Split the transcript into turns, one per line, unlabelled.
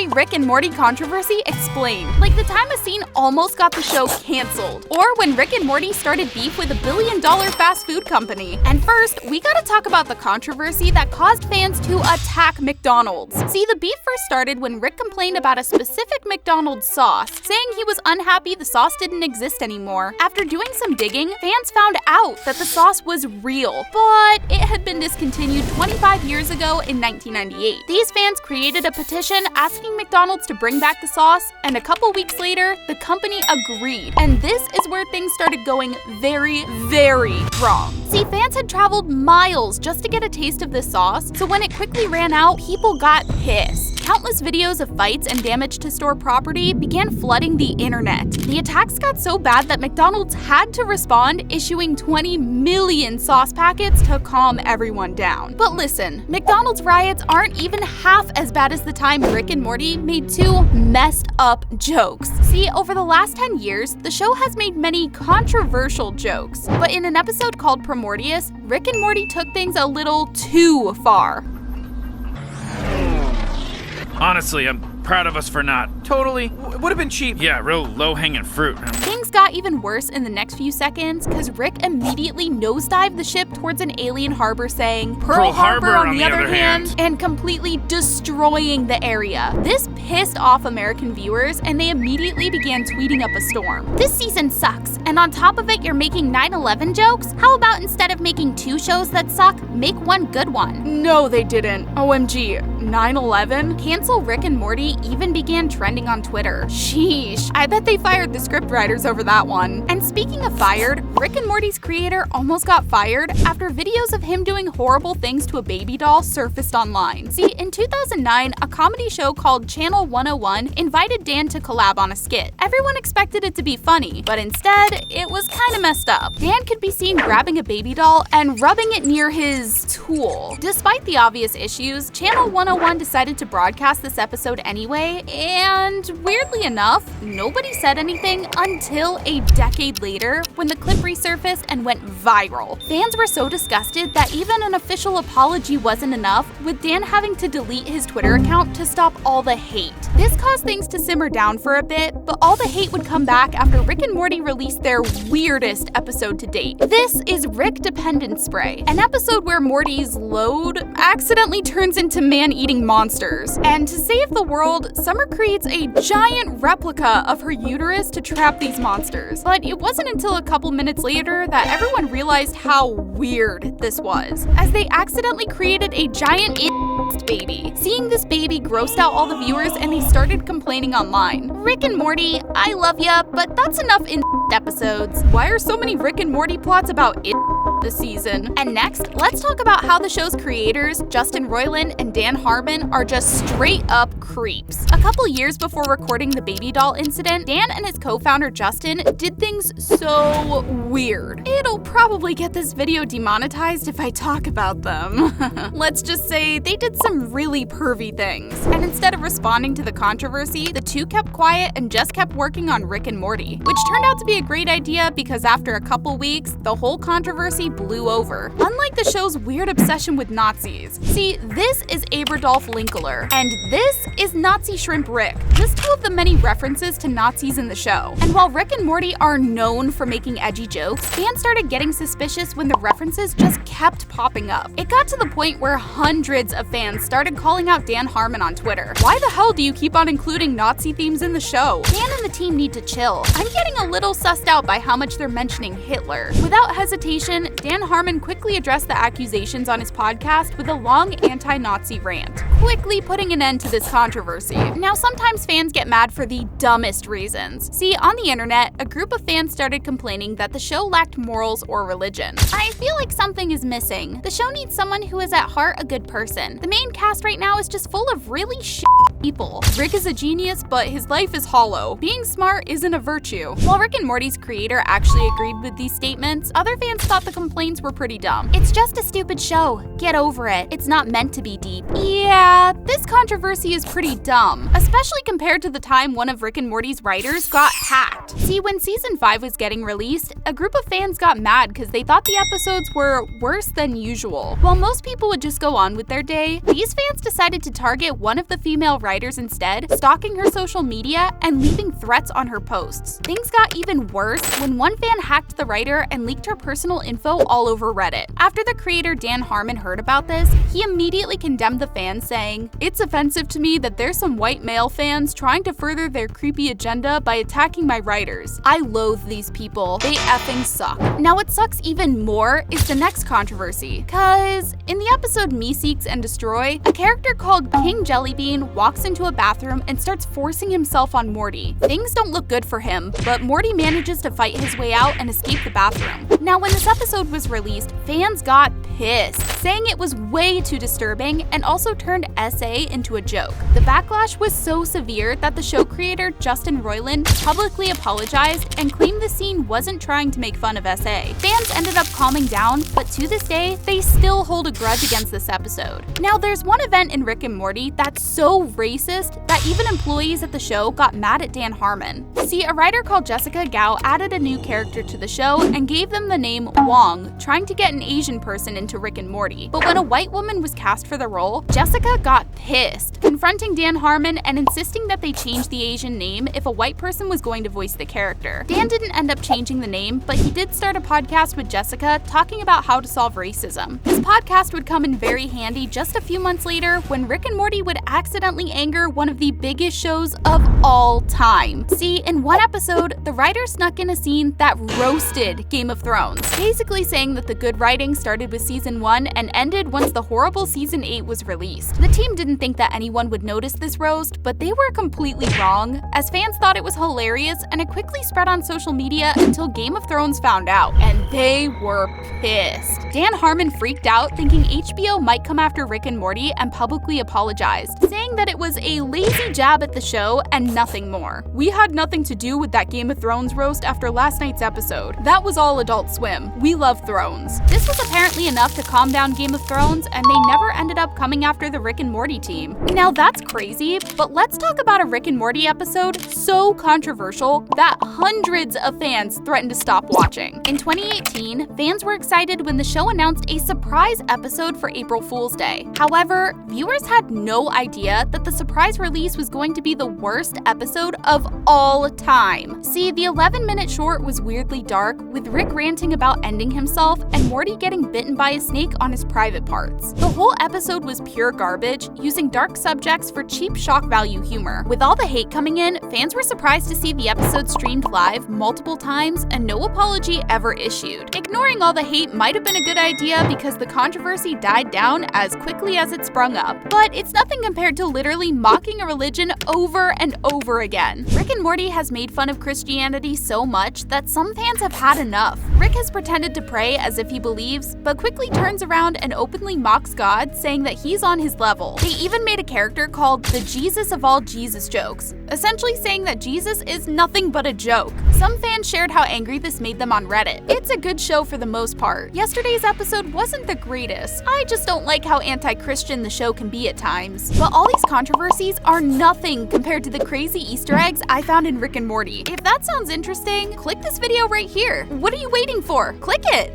My Rick and Morty controversy explained. Like the time a scene almost got the show canceled. Or when Rick and Morty started beef with a billion-dollar fast food company. And first, we gotta talk about the controversy that caused fans to attack McDonald's. See, the beef first started when Rick complained about a specific McDonald's sauce, saying he was unhappy the sauce didn't exist anymore. After doing some digging, fans found out that the sauce was real, but it had been discontinued 25 years ago in 1998. These fans created a petition asking McDonald's to bring back the sauce, and a couple weeks later, the company agreed. And this is where things started going very, very wrong. See, fans had traveled miles just to get a taste of this sauce, so when it quickly ran out, people got pissed. Countless videos of fights and damage to store property began flooding the internet. The attacks got so bad that McDonald's had to respond, issuing 20 million sauce packets to calm everyone down. But listen, McDonald's riots aren't even half as bad as the time Rick and Morty made two messed up jokes. See, over the last 10 years, the show has made many controversial jokes. But in an episode called Primordius, Rick and Morty took things a little too far.
Honestly, I'm proud of us for not.
Totally. Would have been cheap.
Yeah, real low-hanging fruit.
Things got even worse in the next few seconds because Rick immediately nosedived the ship towards an alien harbor saying Pearl Harbor on the other hand, and completely destroying the area. This pissed off American viewers and they immediately began tweeting up a storm. This season sucks, and on top of it you're making 9/11 jokes? How about instead of making two shows that suck, make one good one?
No, they didn't. OMG, 9/11?
Cancel Rick and Morty even began trending on Twitter. Sheesh, I bet they fired the scriptwriters over that one. And speaking of fired, Rick and Morty's creator almost got fired after videos of him doing horrible things to a baby doll surfaced online. See, in 2009, a comedy show called Channel 101 invited Dan to collab on a skit. Everyone expected it to be funny, but instead, it was kinda messed up. Dan could be seen grabbing a baby doll and rubbing it near his tool. Despite the obvious issues, Channel 101 decided to broadcast this episode anyway, and weirdly enough, nobody said anything until a decade later when the clip resurfaced and went viral. Fans were so disgusted that even an official apology wasn't enough, with Dan having to delete his Twitter account to stop all the hate. This caused things to simmer down for a bit, but all the hate would come back after Rick and Morty released their weirdest episode to date. This is Rick Dependence Spray, an episode where Morty's load accidentally turns into man-eating monsters. And to save the world, Summer creates a giant replica of her uterus to trap these monsters. But it wasn't until a couple minutes later that everyone realized how weird this was, as they accidentally created a giant baby. Seeing this baby grossed out all the viewers and they started complaining online. Rick and Morty, I love ya, but that's enough in episodes. Why are so many Rick and Morty plots about this season? And next, let's talk about how the show's creators, Justin Roiland and Dan Harmon, are just straight up creeps. A couple years before recording the baby doll incident, Dan and his co-founder Justin did things so weird. It'll probably get this video demonetized if I talk about them. Let's just say they did some really pervy things. And instead of responding to the controversy, the two kept quiet and just kept working on Rick and Morty, which turned out to be a great idea because after a couple weeks, the whole controversy blew over. Unlike the show's weird obsession with Nazis. See, this is Aberdolf Linkler, and this is Nazi Shrimp Rick, just two of the many references to Nazis in the show. And while Rick and Morty are known for making edgy jokes, fans started getting suspicious when the references just kept popping up. It got to the point where hundreds of fans started calling out Dan Harmon on Twitter. Why the hell do you keep on including Nazi themes in the show? Dan and the team need to chill. I'm getting a little sussed out by how much they're mentioning Hitler. Without hesitation, Dan Harmon quickly addressed the accusations on his podcast with a long anti-Nazi rant, quickly putting an end to this controversy. Now, sometimes fans get mad for the dumbest reasons. See, on the internet, a group of fans started complaining that the show lacked morals or religion. I feel like something is missing. The show needs someone who is at heart a good person. The main cast right now is just full of really people. Rick is a genius, but his life is hollow. Being smart isn't a virtue. While Rick and Morty's creator actually agreed with these statements, other fans thought the complaints were pretty dumb. It's just a stupid show. Get over it. It's not meant to be deep. Yeah, this controversy is pretty dumb, especially compared to the time one of Rick and Morty's writers got hacked. See, when season 5 was getting released, a group of fans got mad because they thought the episodes were worse than usual. While most people would just go on with their day, these fans decided to target one of the female writers instead, stalking her social media and leaving threats on her posts. Things got even worse when one fan hacked the writer and leaked her personal info all over Reddit. After the creator Dan Harmon heard about this, he immediately condemned the fans, saying, "It's offensive to me that there's some white male fans trying to further their creepy agenda by attacking my writers. I loathe these people. They effing suck." Now what sucks even more is the next controversy, cause in the episode Me Seeks and Destroy, a character called King Jellybean walks into a bathroom and starts forcing himself on Morty. Things don't look good for him, but Morty manages to fight his way out and escape the bathroom. Now when this episode was released, fans got pissed, saying it was way too disturbing and also turned SA into a joke. The backlash was so severe that the show creator Justin Roiland publicly apologized and claimed the scene wasn't trying to make fun of SA. Fans ended up calming down, but to this day, they still hold a grudge against this episode. Now there's one event in Rick and Morty that's so racist that even employees at the show got mad at Dan Harmon. See, a writer called Jessica Gao added a new character to the show and gave them the name Wong, trying to get an Asian person into Rick and Morty. But when a white woman was cast for the role, Jessica got pissed, confronting Dan Harmon and insisting that they change the Asian name if a white person was going to voice the character. Dan didn't end up changing the name, but he did start a podcast with Jessica talking about how to solve racism. This podcast would come in very handy just a few months later when Rick and Morty would accidentally anger one of the biggest shows of all time. See, in one episode, the writer snuck in a scene that roasted Game of Thrones, basically saying that the good writing started with season 1 and ended once the horrible season 8 was released. The team didn't think that anyone would notice this roast, but they were completely wrong, as fans thought it was hilarious and it quickly spread on social media until Game of Thrones found out, and they were pissed. Dan Harmon freaked out, thinking HBO might come after Rick and Morty, and publicly apologized, saying that it was a lazy jab at the show and nothing more. "We had nothing to do with that Game of Thrones roast after last night's episode. That was all Adult Swim. We love Thrones." This was apparently enough to calm down Game of Thrones, and they never ended up coming after the Rick and Morty team. Now that's crazy, but let's talk about a Rick and Morty episode so controversial that hundreds of fans threatened to stop watching. In 2018, fans were excited when the show announced a surprise episode for April Fool's Day. However, viewers had no idea that the surprise release was going to be the worst episode of all time. See, the 11-minute short was weirdly dark, with Rick ranting about ending himself and Morty getting bitten by a snake on his private parts. The whole episode was pure garbage, using dark subjects for cheap shock value humor. With all the hate coming in, fans were surprised to see the episode streamed live multiple times and no apology ever issued. Ignoring all the hate might have been a good idea because the controversy died down as quickly as it sprung up. But it's nothing compared to literally mocking a religion over and over again. Rick and Morty has made fun of Christianity so much that some fans have had enough. Rick has pretended to pray as if he believes, but quickly turns around and openly mocks God, saying that he's on his level. They even made a character called the Jesus of all Jesus jokes, essentially saying that Jesus is nothing but a joke. Some fans shared how angry this made them on Reddit. It's a good show for the most part. Yesterday's episode wasn't the greatest. I just don't like how anti-Christian the show can be at times. But all these controversies are nothing compared to the crazy Easter eggs I found in Rick and Morty. If that sounds interesting, click this video right here. What are you waiting for? Click it!